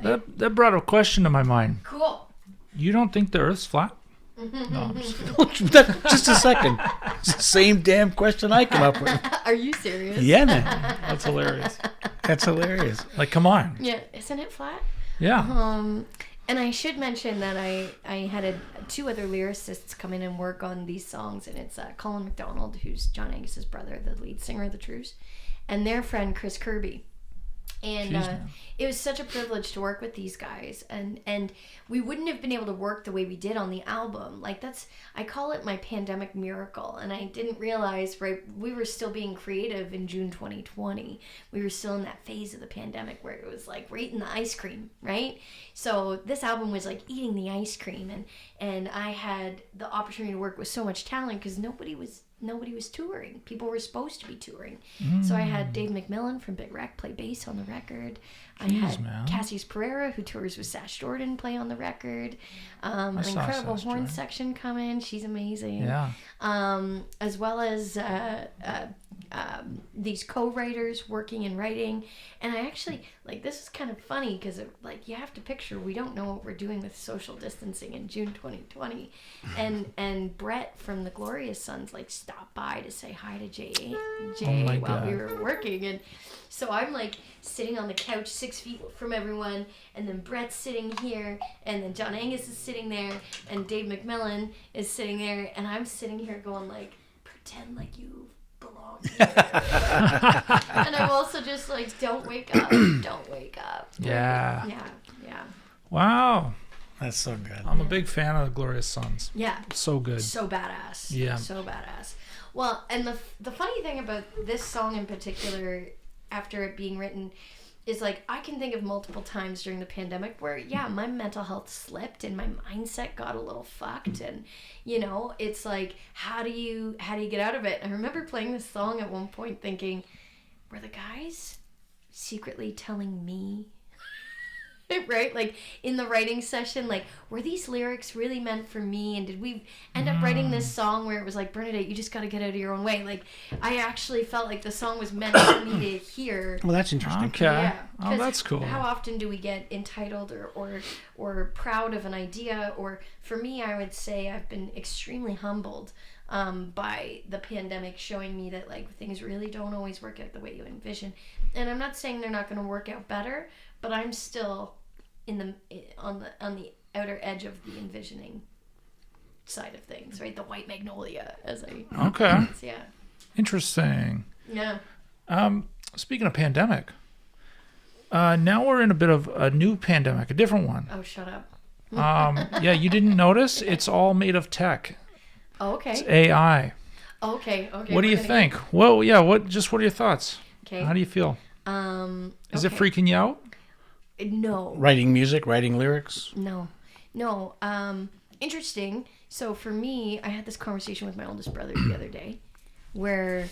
That brought a question to my mind. Cool. You don't think the Earth's flat? No. Just a second. It's the same damn question I come up with. Are you serious? Yeah, man. That's hilarious. That's hilarious. Like, come on. Yeah. Isn't it flat? Yeah. And I should mention that I had two other lyricists come in and work on these songs, and it's Colin McDonald, who's John Angus's brother, the lead singer of the Trues, and their friend Chris Kirby. And it was such a privilege to work with these guys, and we wouldn't have been able to work the way we did on the album. Like, I call it my pandemic miracle, and I didn't realize, right, we were still being creative in June 2020. We were still in that phase of the pandemic where it was like, we're eating the ice cream, right? So this album was like eating the ice cream, and I had the opportunity to work with so much talent because nobody was touring. People were supposed to be touring. So I had Dave McMillan from Big Wreck play bass on the record. I had Cassius Pereira, who tours with Sash Jordan, play on the record. An incredible horn section come in. She's amazing. Yeah. As well as these co-writers working and writing. And I actually, like, this is kind of funny because, like, you have to picture, we don't know what we're doing with social distancing in June 2020. And Brett from the Glorious Sons, like, stopped by to say hi to Jay while we were working. And so I'm, like, sitting on the couch 6 feet from everyone, and then Brett's sitting here, and then John Angus is sitting there, and Dave McMillan is sitting there, and I'm sitting here going, like, pretend like you belong here. And I'm also just like, don't wake up. Don't wake up. Yeah. Yeah. Wow. That's so good. I'm a big fan of the Glorious Sons. Yeah. So good. So badass. Yeah. So badass. Well, and the funny thing about this song in particular, after it being written, is like, I can think of multiple times during the pandemic where, yeah, my mental health slipped and my mindset got a little fucked, and, you know, it's like, how do you get out of it? I remember playing this song at one point thinking, were the guys secretly telling me, right? Like, in the writing session, like, were these lyrics really meant for me? And did we end up writing this song where it was like, Bernadette, you just got to get out of your own way? Like, I actually felt like the song was meant for me to hear. Well, that's interesting. Okay. Yeah. Oh, that's cool. How often do we get entitled or proud of an idea? Or for me, I would say I've been extremely humbled by the pandemic showing me that, like, things really don't always work out the way you envision. And I'm not saying they're not going to work out better, but I'm still on the outer edge of the envisioning side of things, right? The white magnolia, as I Okay. yeah. Interesting. Yeah. Speaking of pandemic, now we're in a bit of a new pandemic, a different one. Oh, shut up. Yeah, you didn't notice? It's all made of tech. Oh, okay. It's AI. Okay. What do you think? Well, yeah. What are your thoughts? Okay. How do you feel? Is it okay. freaking you out? No. Writing music, writing lyrics. No. Interesting. So for me, I had this conversation with my oldest brother the other day where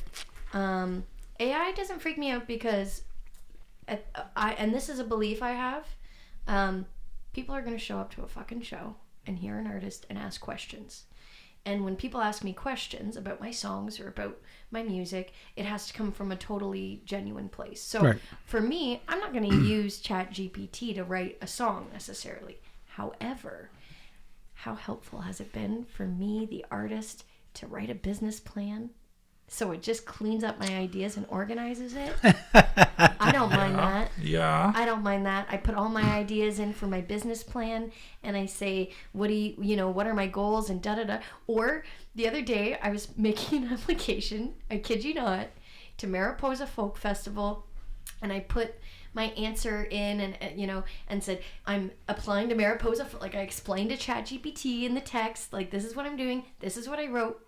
AI doesn't freak me out because and this is a belief I have, people are going to show up to a fucking show and hear an artist and ask questions. And when people ask me questions about my songs or about my music, it has to come from a totally genuine place. So for me, I'm not going to use ChatGPT to write a song necessarily. However, how helpful has it been for me, the artist, to write a business plan so it just cleans up my ideas and organizes it? I don't mind that. Yeah. I don't mind that. I put all my ideas in for my business plan and I say, what are my goals and da-da-da. Or the other day I was making an application, I kid you not, to Mariposa Folk Festival, and I put my answer in and said, I'm applying to Mariposa. Like, I explained to ChatGPT in the text, like, this is what I'm doing. This is what I wrote.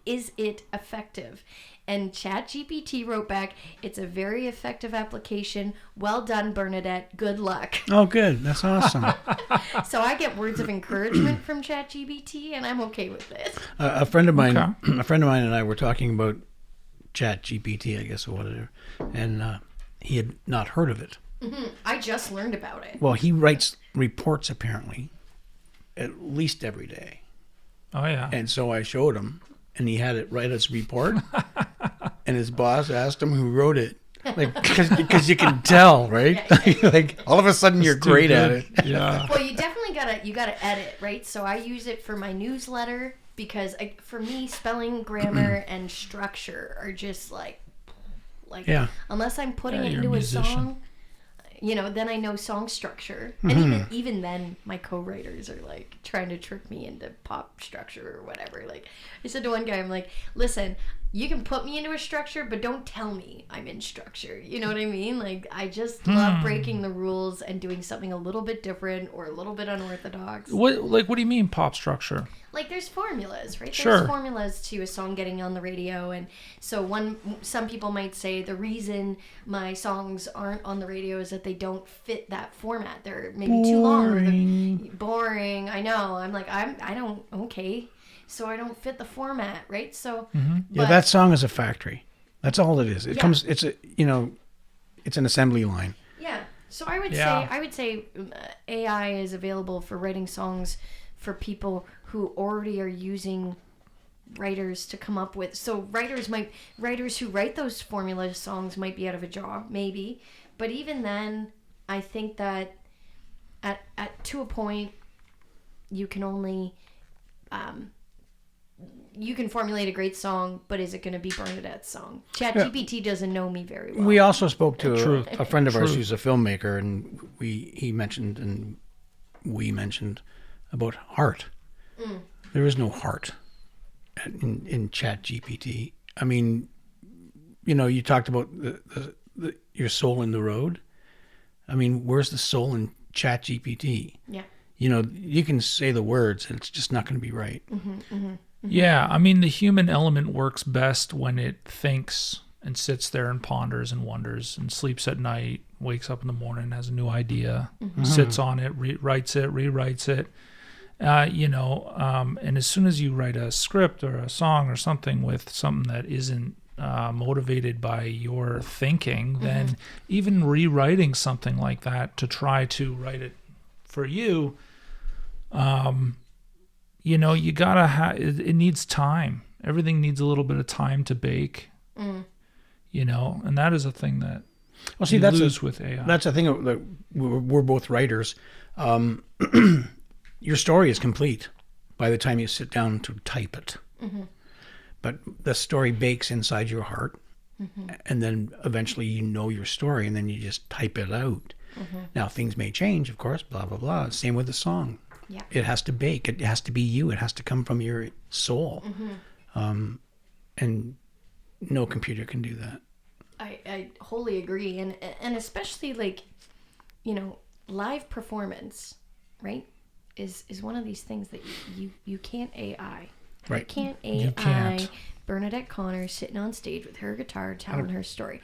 Is it effective? And ChatGPT wrote back, it's a very effective application. Well done, Bernadette. Good luck. Oh, good. That's awesome. So I get words of encouragement from ChatGPT, and I'm okay with it. A friend of mine and I were talking about ChatGPT, I guess, or whatever, and he had not heard of it. Mm-hmm. I just learned about it. Well, he writes reports apparently at least every day. Oh, yeah. And so I showed him, and he had it write his report. And his boss asked him who wrote it. like because you can tell, right? Like all of a sudden you're great at it. Yeah. Well, you definitely gotta edit, right? So I use it for my newsletter because for me, spelling, grammar, and structure are just like Yeah. unless I'm putting it you're a into a musician. song, then I know song structure. And even then, my co-writers are like trying to trick me into pop structure or whatever. Like I said to one guy, I'm like, listen, you can put me into a structure, but don't tell me I'm in structure. You know what I mean? Like I just love breaking the rules and doing something a little bit different or a little bit unorthodox. What do you mean pop structure? Like there's formulas, right? Sure. There's formulas to a song getting on the radio, and so some people might say the reason my songs aren't on the radio is that they don't fit that format. They're maybe too long. Or they're boring. I know. I'm like I don't okay, so I don't fit the format, right? So Yeah, that song is a factory. That's all it is. It comes. It's a it's an assembly line. Yeah. So I would say AI is available for writing songs for people who already are using writers to come up with. So writers who write those formula songs might be out of a job, maybe. But even then, I think that at to a point, you can only you can formulate a great song, but is it going to be Bernadette's song? ChatGPT doesn't know me very well. We also spoke to Truth. a friend of ours Truth. who's a filmmaker, and we mentioned about heart. There is no heart in ChatGPT. I mean, you talked about your soul in the road. I mean, where's the soul in ChatGPT? Yeah. You can say the words, and it's just not going to be right. Yeah, I mean, the human element works best when it thinks and sits there and ponders and wonders and sleeps at night, wakes up in the morning, has a new idea, sits on it, writes it, rewrites it. And as soon as you write a script or a song or something with something that isn't motivated by your thinking, then even rewriting something like that to try to write it for you, you gotta have it needs time. Everything needs a little bit of time to bake. And that is a thing that you lose with AI. That's the thing that we're both writers. Your story is complete by the time you sit down to type it. But the story bakes inside your heart, and then eventually your story, and then you just type it out. Now things may change, of course, blah blah blah. Same with the song. Yeah. It has to bake. It has to be you. It has to come from your soul. And no computer can do that. I wholly agree, and especially live performance, right? Is one of these things that you can't AI. Right. You can't AI You can't. Bernadette Connor sitting on stage with her guitar telling her story.